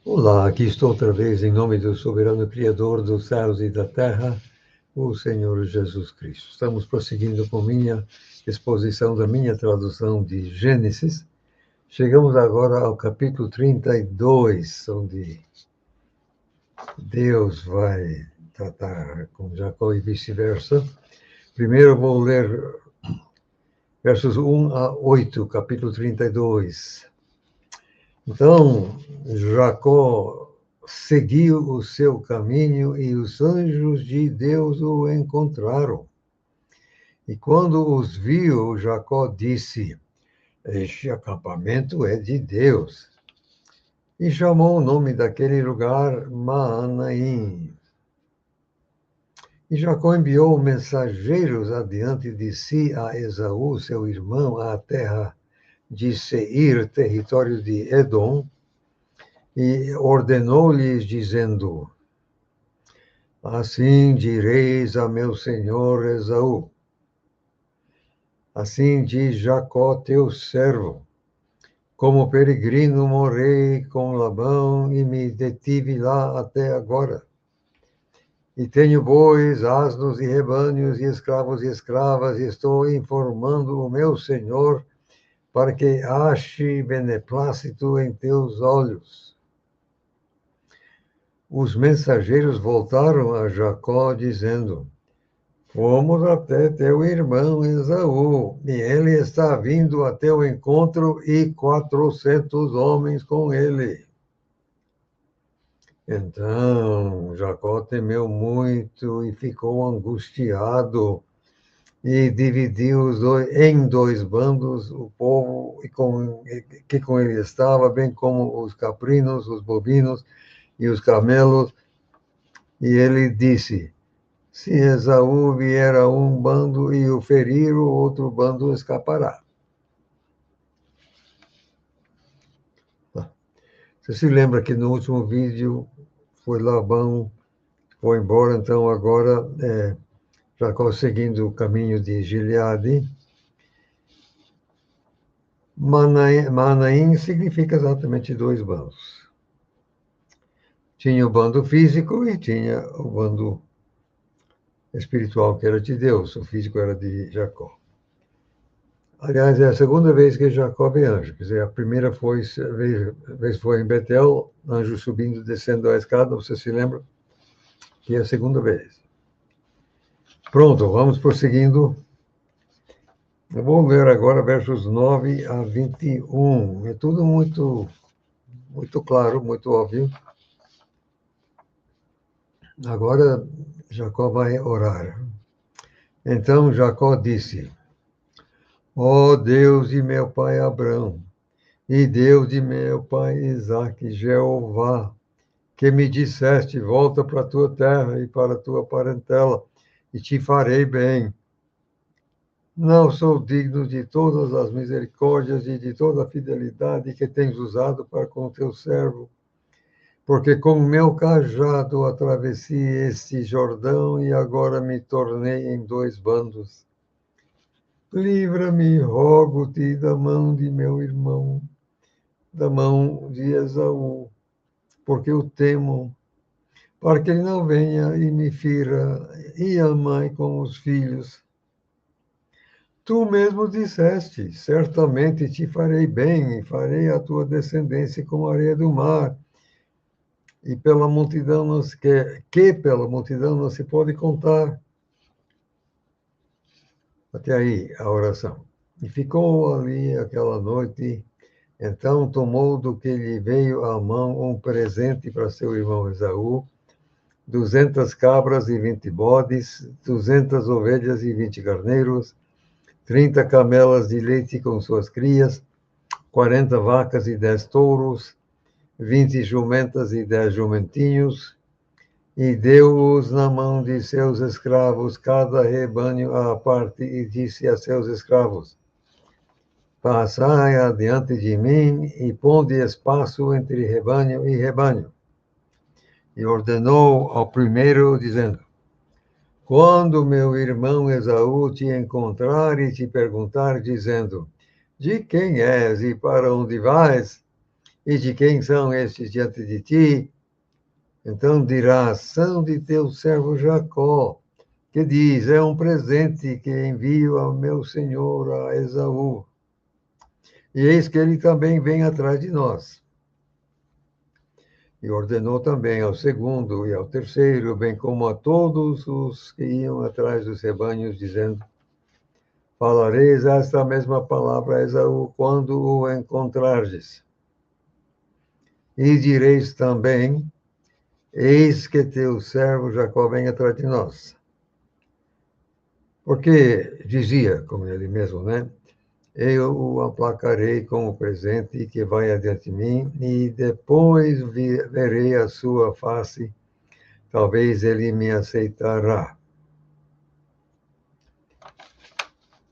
Olá, aqui estou outra vez em nome do soberano Criador dos céus e da terra, o Senhor Jesus Cristo. Estamos prosseguindo com minha exposição da minha tradução de Gênesis. Chegamos agora ao capítulo 32, onde Deus vai tratar com Jacó e vice-versa. Primeiro vou ler versos 1 a 8, capítulo 32. Então, Jacó seguiu o seu caminho e os anjos de Deus o encontraram. E quando os viu, Jacó disse: Este acampamento é de Deus. E chamou o nome daquele lugar Maanaim. E Jacó enviou mensageiros adiante de si a Esaú, seu irmão, à terra de Seir, território de Edom, e ordenou-lhes, dizendo: Assim direis a meu senhor Esaú, assim diz Jacó, teu servo, como peregrino morei com Labão e me detive lá até agora. E tenho bois, asnos e rebanhos, e escravos e escravas, e estou informando o meu senhor para que ache beneplácito em teus olhos. Os mensageiros voltaram a Jacó, dizendo: Fomos até teu irmão Esaú, e ele está vindo a teu encontro, e 400 homens com ele. Então Jacó temeu muito e ficou angustiado, e dividiu em dois bandos o povo que com ele estava, bem como os caprinos, os bovinos e os camelos. E ele disse: Se Esaú vier a um bando e o ferir, o outro bando escapará. Você se lembra que no último vídeo foi Labão, foi embora, então agora Jacó seguindo o caminho de Gileade. Manaim significa exatamente dois bandos. Tinha o bando físico e tinha o bando espiritual, que era de Deus. O físico era de Jacó. Aliás, é a segunda vez que Jacó vê anjo. Quer dizer, a primeira vez foi em Betel, anjo subindo e descendo a escada, você se lembra? Que é a segunda vez. Pronto, vamos prosseguindo. Eu vou ler agora versos 9 a 21. É tudo muito claro, muito óbvio. Agora Jacó vai orar. Então Jacó disse: Ó Deus de meu pai Abrão, e Deus de meu pai Isaque, Jeová, que me disseste: volta para a tua terra e para a tua parentela, e te farei bem. Não sou digno de todas as misericórdias e de toda a fidelidade que tens usado para com teu servo, porque com meu cajado atravessei este Jordão e agora me tornei em dois bandos. Livra-me, rogo-te, da mão de meu irmão, da mão de Esaú, porque o temo, para que ele não venha e me fira, e a mãe com os filhos. Tu mesmo disseste: certamente te farei bem, e farei a tua descendência como a areia do mar, e pela multidão que pela multidão não se pode contar. Até aí a oração. E ficou ali aquela noite. Então tomou do que lhe veio à mão um presente para seu irmão Esaú, 200 cabras e 20 bodes, 200 ovelhas e 20 carneiros, 30 camelas de leite com suas crias, 40 vacas e 10 touros, 20 jumentas e 10 jumentinhos, e deu-os na mão de seus escravos, cada rebanho à parte, e disse a seus escravos: Passai adiante de mim e ponde espaço entre rebanho e rebanho. E ordenou ao primeiro, dizendo: Quando meu irmão Esaú te encontrar e te perguntar, dizendo: De quem és e para onde vais? E de quem são estes diante de ti? Então dirás, são de teu servo Jacó, que diz, é um presente que envio ao meu senhor, a Esaú. E eis que ele também vem atrás de nós. E ordenou também ao segundo e ao terceiro, bem como a todos os que iam atrás dos rebanhos, dizendo, falareis esta mesma palavra a Esaú quando o encontrardes. E direis também, eis que teu servo Jacó vem atrás de nós. Porque dizia, como ele mesmo, né? Eu o aplacarei com o presente que vai adiante de mim, e depois verei a sua face, talvez ele me aceitará.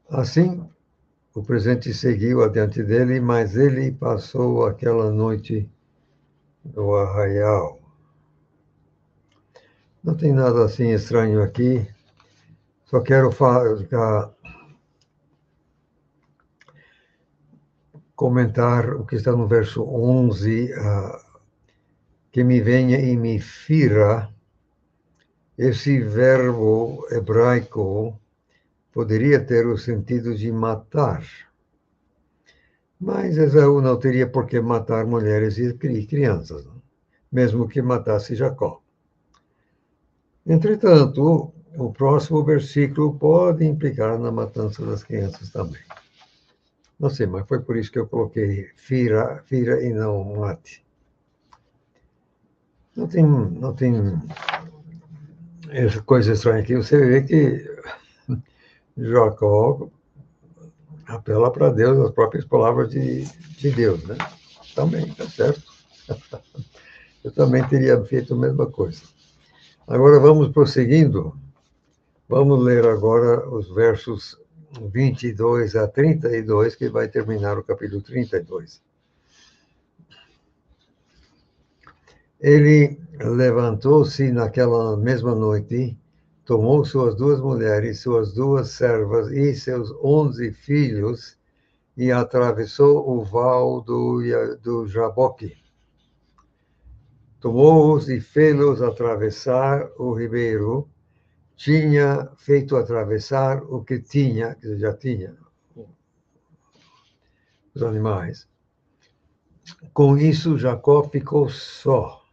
Assim, o presente seguiu adiante dele, mas ele passou aquela noite no arraial. Não tem nada assim estranho aqui, só quero comentar o que está no verso 11, que me venha e me fira. Esse verbo hebraico poderia ter o sentido de matar, mas Esaú não teria por que matar mulheres e crianças, mesmo que matasse Jacó. Entretanto, o próximo versículo pode implicar na matança das crianças também. Não sei, mas foi por isso que eu coloquei fira e não mate. Não tem essa coisa estranha aqui. Você vê que Jacó apela para Deus, as próprias palavras de Deus, né? Também, tá certo? Eu também teria feito a mesma coisa. Agora vamos prosseguindo. Vamos ler agora os versos 22 a 32, que vai terminar o capítulo 32. Ele levantou-se naquela mesma noite, tomou suas duas mulheres, suas duas servas e seus 11 filhos e atravessou o val do Jaboque. Tomou-os e fê-los atravessar o ribeiro. Tinha feito atravessar o que tinha, que já tinha, os animais. Com isso, Jacó ficou só.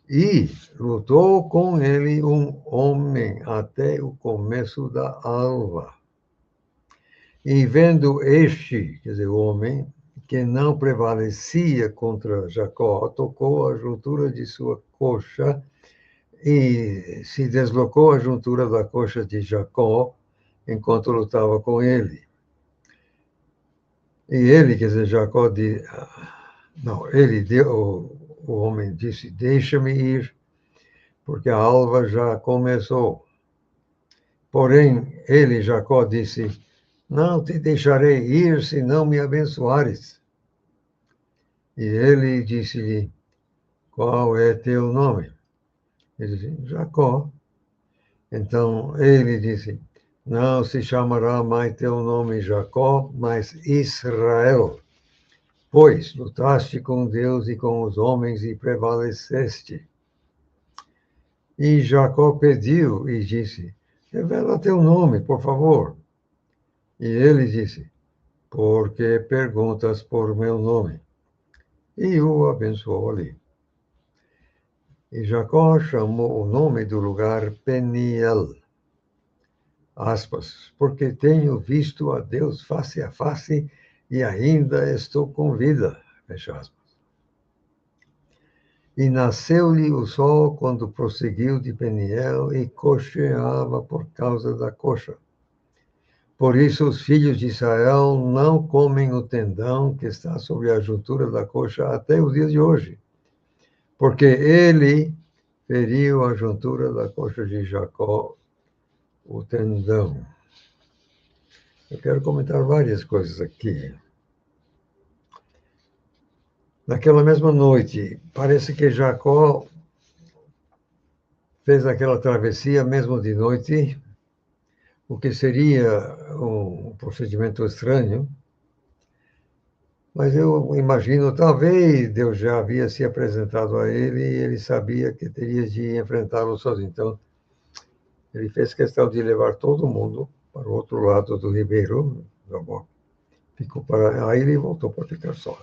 E lutou com ele um homem até o começo da alva. E vendo este, quer dizer, o homem, que não prevalecia contra Jacó, tocou a juntura de sua coxa e se deslocou a juntura da coxa de Jacó enquanto lutava com ele. E ele, quer dizer, Jacó, ele deu, o homem disse, deixa-me ir, porque a alva já começou. Porém, ele, Jacó, disse, não te deixarei ir se não me abençoares. E ele disse-lhe, qual é teu nome? Ele disse, Jacó. Então ele disse, não se chamará mais teu nome Jacó, mas Israel, pois lutaste com Deus e com os homens e prevaleceste. E Jacó pediu e disse, revela teu nome, por favor. E ele disse, porque perguntas por meu nome? E o abençoou ali. E Jacó chamou o nome do lugar Peniel, aspas, porque tenho visto a Deus face a face e ainda estou com vida, fecha aspas. E nasceu-lhe o sol quando prosseguiu de Peniel e cocheava por causa da coxa. Por isso os filhos de Israel não comem o tendão que está sobre a juntura da coxa até os dias de hoje, porque ele feriu a juntura da coxa de Jacó, o tendão. Eu quero comentar várias coisas aqui. Naquela mesma noite, parece que Jacó fez aquela travessia mesmo de noite, o que seria um procedimento estranho, Mas eu imagino, talvez Deus já havia se apresentado a ele e ele sabia que teria de enfrentá-lo sozinho. Então, ele fez questão de levar todo mundo para o outro lado do ribeiro. Ficou para... Aí ele voltou para ficar só.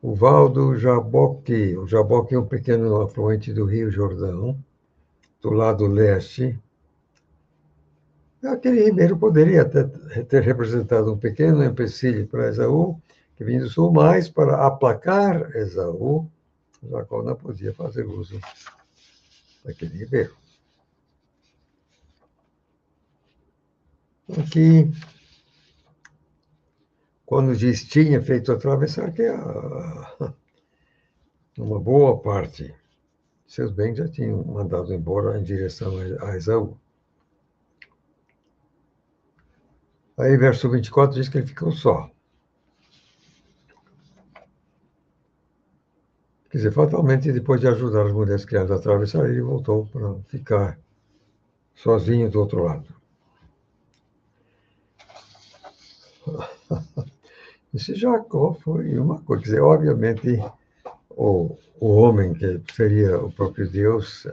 O Val do Jaboque. O Jaboque é um pequeno afluente do Rio Jordão, do lado leste. Aquele ribeiro poderia ter representado um pequeno empecilho para Esaú, que vinha do sul, mas para aplacar Esaú, Jacó não podia fazer uso daquele ribeiro. Aqui, quando diz tinha feito atravessar, que uma boa parte de seus bens já tinham mandado embora em direção a Esaú. Aí, verso 24 diz que ele ficou só. Quer dizer, fatalmente, depois de ajudar as mulheres criadas a atravessar, ele voltou para ficar sozinho do outro lado. Esse Jacó foi uma coisa, quer dizer, obviamente, o homem, que seria o próprio Deus,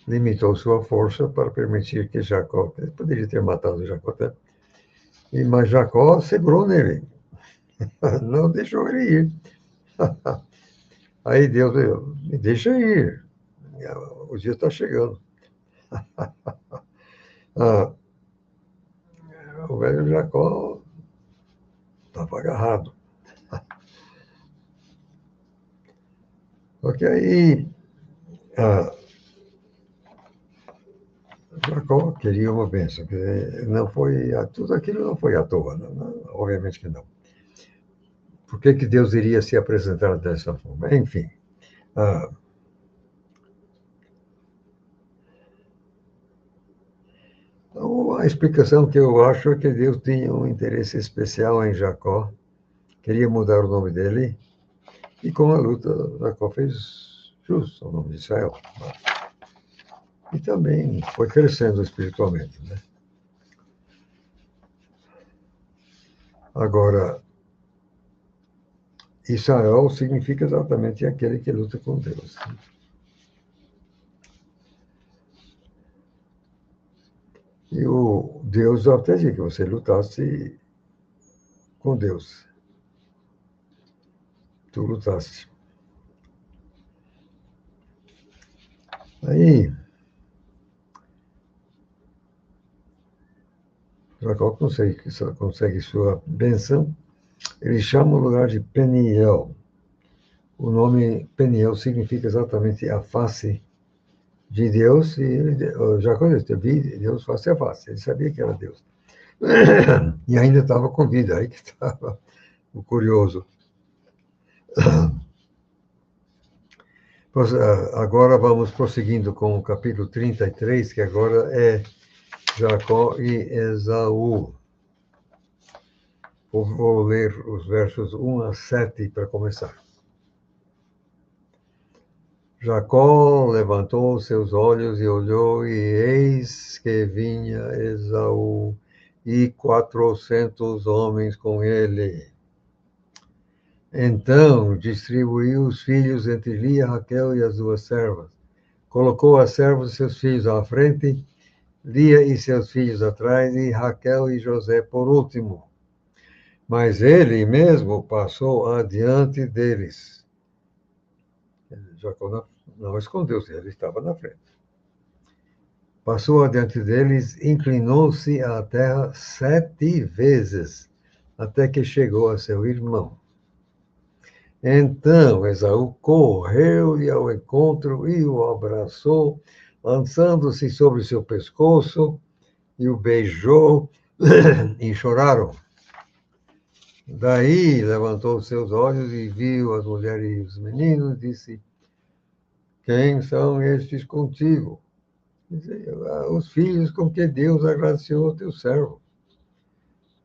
limitou sua força para permitir que Jacó, ele poderia ter matado Jacó até, mas Jacó segurou nele, não deixou ele ir. Aí Deus, me deixa ir, o dia está chegando. O velho Jacó estava agarrado. Só que aí Jacó queria uma bênção, não foi, tudo aquilo não foi à toa, não, obviamente que não. Por que Deus iria se apresentar dessa forma? Enfim, a explicação que eu acho é que Deus tinha um interesse especial em Jacó, queria mudar o nome dele, e com a luta, Jacó fez jus ao nome de Israel. E também foi crescendo espiritualmente, né? Agora, Israel significa exatamente aquele que luta com Deus. E o Deus até dizia que você lutasse com Deus. Tu lutaste. Aí, Jacó consegue sua benção. Ele chama o lugar de Peniel. O nome Peniel significa exatamente a face de Deus. E Jacó disse, vi Deus face a face. Ele sabia que era Deus. E ainda estava com vida. Aí que estava o curioso. Agora vamos prosseguindo com o capítulo 33, que agora é Jacó e Esaú. Vou ler os versos 1 a 7 para começar. Jacó levantou seus olhos e olhou, e eis que vinha Esaú e 400 homens com ele. Então distribuiu os filhos entre Lia, Raquel e as duas servas. Colocou as servas e seus filhos à frente, Lia e seus filhos atrás, e Raquel e José por último. Mas ele mesmo passou adiante deles. Jacó não escondeu-se, ele estava na frente. Passou adiante deles, inclinou-se à terra 7 vezes, até que chegou a seu irmão. Então Esaú correu-lhe ao encontro e o abraçou, lançando-se sobre seu pescoço, e o beijou, e choraram. Daí levantou seus olhos e viu as mulheres e os meninos, e disse, quem são estes contigo? Os filhos com que Deus agraciou ao teu servo.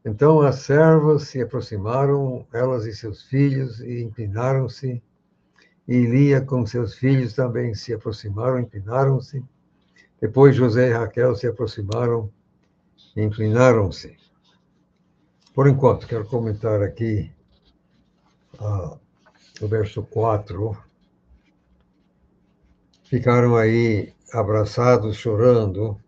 Então as servas se aproximaram, elas e seus filhos, e inclinaram-se, e Lia com seus filhos também se aproximaram, inclinaram-se. Depois José e Raquel se aproximaram e inclinaram-se. Por enquanto, quero comentar aqui o verso 4. Ficaram aí abraçados, chorando.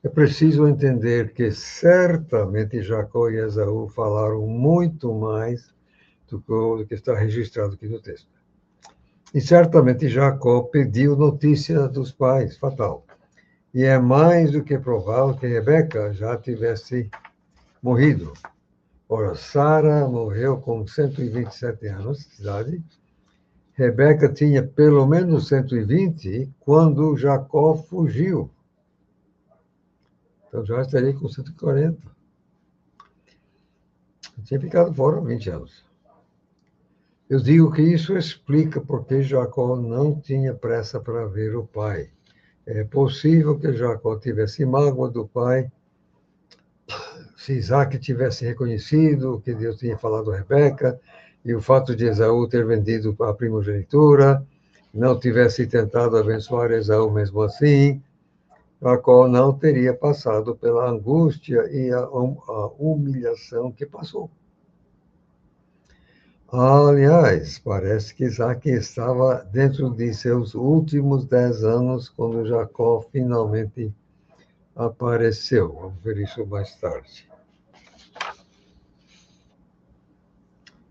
É preciso entender que certamente Jacó e Esaú falaram muito mais do que está registrado aqui no texto. E certamente Jacó pediu notícia dos pais, fatal. E é mais do que provável que Rebeca já tivesse morrido. Ora, Sara morreu com 127 anos de idade. Rebeca tinha pelo menos 120 quando Jacó fugiu. Então já estaria com 140. Tinha ficado fora 20 anos. Eu digo que isso explica porque Jacó não tinha pressa para ver o pai. É possível que Jacó tivesse mágoa do pai, se Isaac tivesse reconhecido o que Deus tinha falado a Rebeca, e o fato de Esaú ter vendido a primogenitura, não tivesse tentado abençoar Esaú mesmo assim, Jacó não teria passado pela angústia e a humilhação que passou. Aliás, parece que Isaac estava dentro de seus últimos 10 anos quando Jacó finalmente apareceu. Vamos ver isso mais tarde.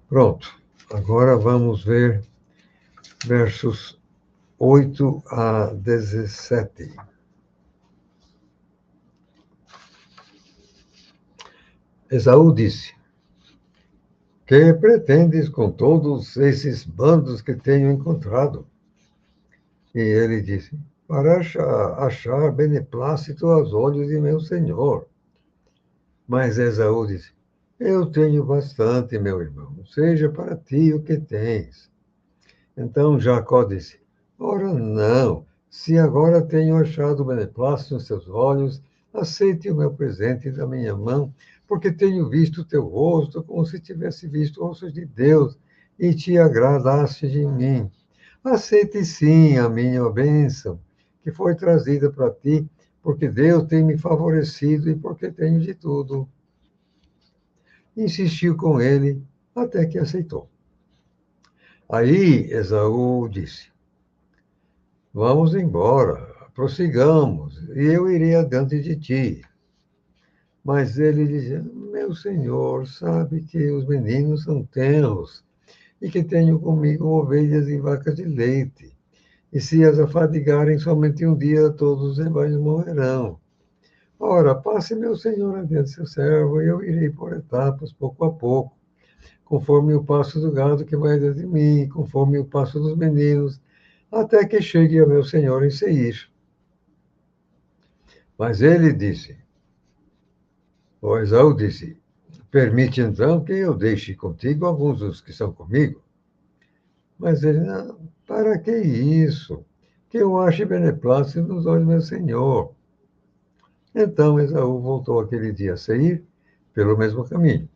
Pronto. Agora vamos ver versos 8 a 17. Esaú disse: Que pretendes com todos esses bandos que tenho encontrado? E ele disse: Para achar beneplácito aos olhos de meu senhor. Mas Esaú disse: Eu tenho bastante, meu irmão, seja para ti o que tens. Então Jacó disse: Ora, não, se agora tenho achado beneplácito nos teus olhos, aceite o meu presente da minha mão, porque tenho visto o teu rosto como se tivesse visto o rosto de Deus, e te agradaste de mim. Aceite sim a minha bênção, que foi trazida para ti, porque Deus tem me favorecido e porque tenho de tudo. Insistiu com ele até que aceitou. Aí Esaú disse: Vamos embora, prossigamos, e eu irei adiante de ti. Mas ele dizia: Meu senhor sabe que os meninos são tenros e que tenho comigo ovelhas e vacas de leite. E se as afadigarem somente um dia, todos os rebanhos morrerão. Ora, passe meu senhor adiante seu servo, e eu irei por etapas, pouco a pouco, conforme o passo do gado que vai adiante de mim, conforme o passo dos meninos, até que chegue a meu senhor em Seir. Mas ele disse, o Esaú disse, permite então que eu deixe contigo alguns dos que são comigo. Mas ele, não, para que isso? Que eu ache beneplácito nos olhos do meu senhor. Então Esaú voltou aquele dia a Seir pelo mesmo caminho.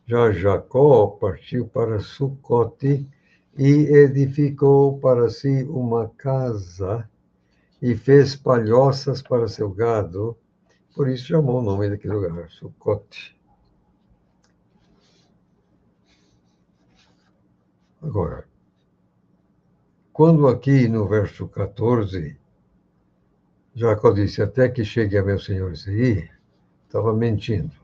Já Jacó partiu para Sucote e edificou para si uma casa e fez palhoças para seu gado, por isso chamou o nome daquele lugar, Sucote. Agora, quando aqui no verso 14, Jacó disse, até que chegue a meu senhor Seir, estava mentindo.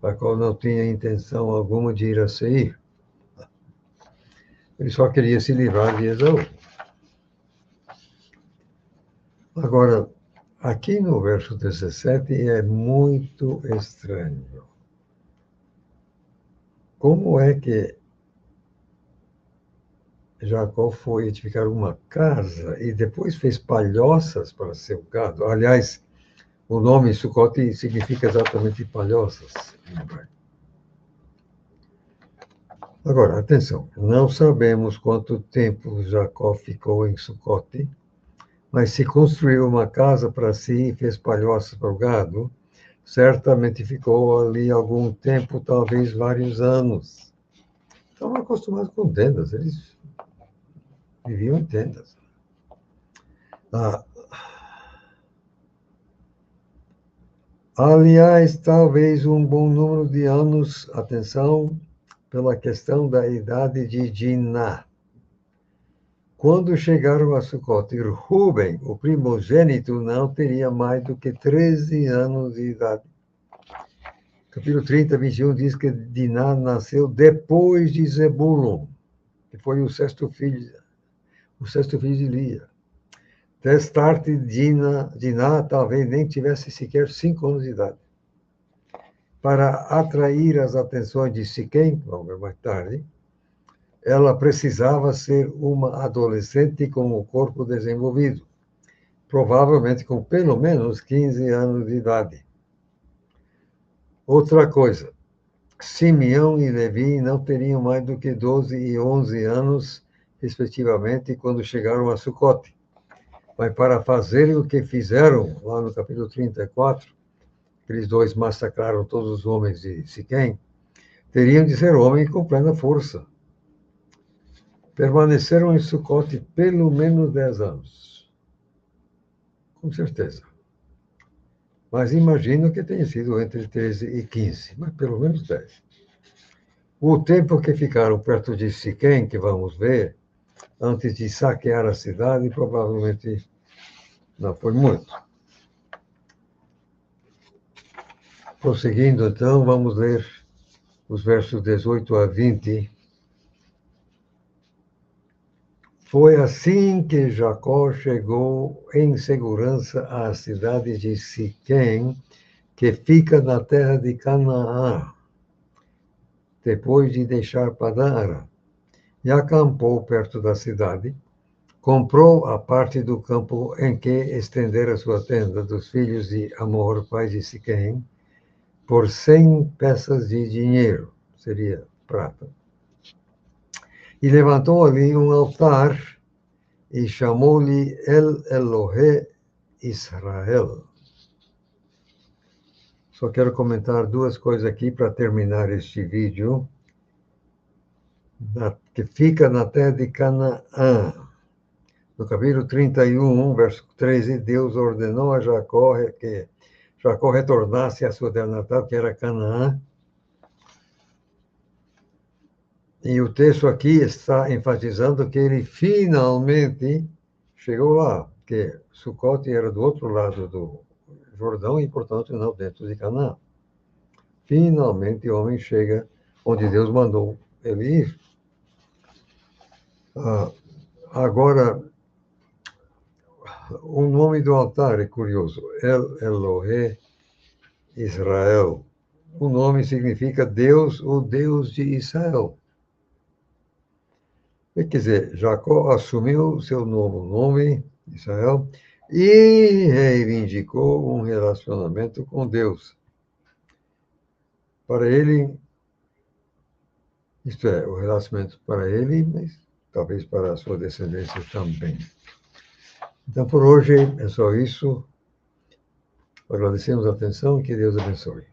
Jacó não tinha intenção alguma de ir a Seir. Ele só queria se livrar de Esaú. Agora, aqui no verso 17 é muito estranho. Como é que Jacó foi edificar uma casa e depois fez palhoças para seu gado? Aliás, o nome Sucote significa exatamente palhoças. Agora, atenção, não sabemos quanto tempo Jacó ficou em Sucote, mas se construiu uma casa para si e fez palhoças para o gado, certamente ficou ali algum tempo, talvez vários anos. Estavam acostumados com tendas, eles viviam em tendas. Ah, Aliás, talvez um bom número de anos, atenção, pela questão da idade de Diná. Quando chegaram a Sucote, Ruben, o primogênito, não teria mais do que 13 anos de idade. Capítulo 30, 21 diz que Diná nasceu depois de Zebulon, que foi o sexto filho de Lia. Destarte, Diná talvez nem tivesse sequer 5 anos de idade. Para atrair as atenções de Siquém, vamos ver mais tarde, ela precisava ser uma adolescente com o corpo desenvolvido, provavelmente com pelo menos 15 anos de idade. Outra coisa, Simeão e Levi não teriam mais do que 12 e 11 anos, respectivamente, quando chegaram a Sucote. Mas para fazerem o que fizeram, lá no capítulo 34, aqueles dois massacraram todos os homens de Siquém, teriam de ser homens com plena força. Permaneceram em Sucote pelo menos 10 anos. Com certeza. Mas imagino que tenha sido entre 13 e 15, mas pelo menos 10. O tempo que ficaram perto de Siquém, que vamos ver, antes de saquear a cidade, provavelmente não foi muito. Prosseguindo, então, vamos ler os versos 18 a 20. Foi assim que Jacó chegou em segurança à cidade de Siquém, que fica na terra de Canaã, depois de deixar Padã-Arã, e acampou perto da cidade, comprou a parte do campo em que estendera sua tenda dos filhos de Amor, pai de Siquém, por 100 peças de dinheiro, seria prata. E levantou ali um altar e chamou-lhe El Elohe Israel. Só quero comentar duas coisas aqui para terminar este vídeo, que fica na terra de Canaã. No capítulo 31, verso 13, Deus ordenou a Jacó que Jacó retornasse à sua terra natal, que era Canaã. E o texto aqui está enfatizando que ele finalmente chegou lá, que Sucote era do outro lado do Jordão e, portanto, não dentro de Canaã. Finalmente o homem chega onde Deus mandou ele ir. Agora, o nome do altar é curioso, El Elohe Israel. O nome significa Deus, o Deus de Israel. Quer dizer, Jacó assumiu seu novo nome, Israel, e reivindicou um relacionamento com Deus. Para ele, isto é, o relacionamento para ele, mas talvez para a sua descendência também. Então, por hoje é só isso. Agradecemos a atenção e que Deus abençoe.